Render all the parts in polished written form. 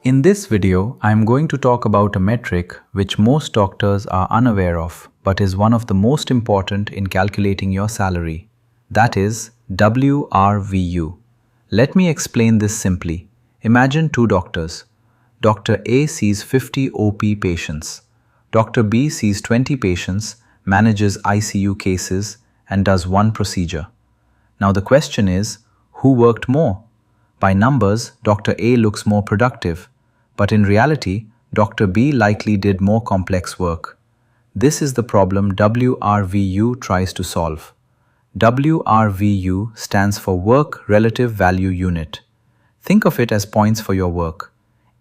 In this video, I am going to talk about a metric which most doctors are unaware of, but is one of the most important in calculating your salary. That is RVU. Let me explain this simply. Imagine two doctors. Dr. A sees 50 OP patients. Dr. B sees 20 patients, manages ICU cases, and does one procedure. Now the question is, who worked more? By numbers, Dr. A looks more productive, but in reality, Dr. B likely did more complex work. This is the problem WRVU tries to solve. WRVU stands for Work Relative Value Unit. Think of it as points for your work.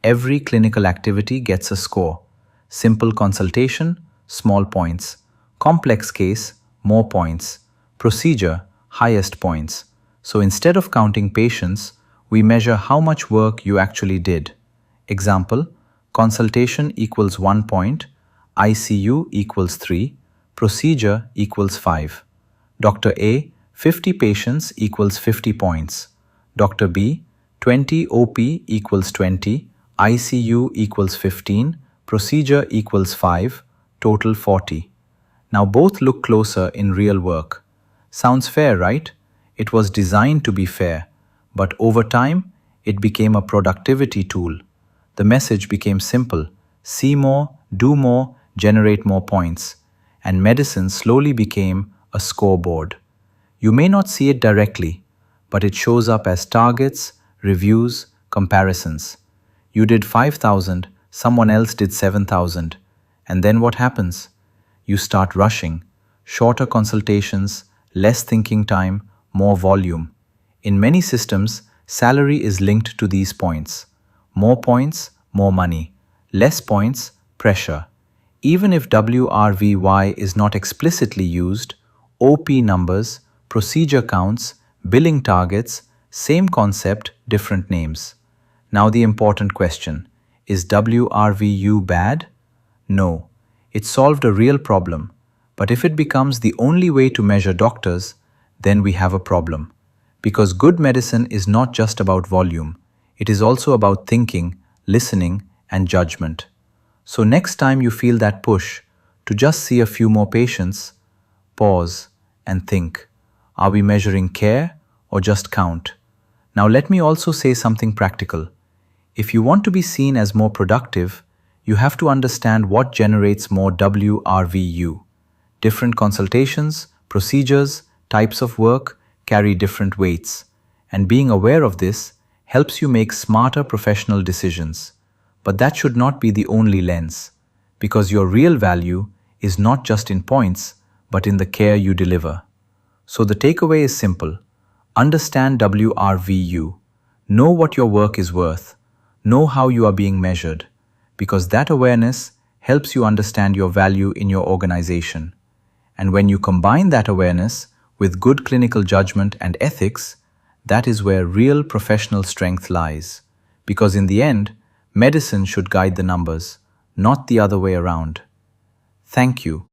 Every clinical activity gets a score. Simple consultation, small points. Complex case, more points. Procedure, highest points. So instead of counting patients, we measure how much work you actually did. Example, consultation equals 1 point, ICU equals 3, procedure equals 5. Dr. A, 50 patients equals 50 points. Dr. B, 20 OP equals 20, ICU equals 15, procedure equals 5, total 40. Now both look closer in real work. Sounds fair, right? It was designed to be fair, but over time, it became a productivity tool. The message became simple: see more, do more, generate more points. And medicine slowly became a scoreboard. You may not see it directly, but it shows up as targets, reviews, comparisons. You did 5,000, someone else did 7,000. And then what happens? You start rushing. Shorter consultations, less thinking time, more volume. In many systems, salary is linked to these points. More points, more money. Less points, pressure. Even if WRVY is not explicitly used, OP numbers, procedure counts, billing targets, same concept, different names. Now the important question, is WRVU bad? No, it solved a real problem. But if it becomes the only way to measure doctors, then we have a problem. Because good medicine is not just about volume. It is also about thinking, listening, and judgment. So next time you feel that push to just see a few more patients, pause and think, are we measuring care or just count? Now let me also say something practical. If you want to be seen as more productive, you have to understand what generates more WRVU. Different consultations, procedures, types of work carry different weights, and being aware of this helps you make smarter professional decisions. But that should not be the only lens, because your real value is not just in points, but in the care you deliver. So the takeaway is simple. Understand WRVU. Know what your work is worth. Know how you are being measured, because that awareness helps you understand your value in your organization. And when you combine that awareness with good clinical judgment and ethics, that is where real professional strength lies. Because in the end, medicine should guide the numbers, not the other way around. Thank you.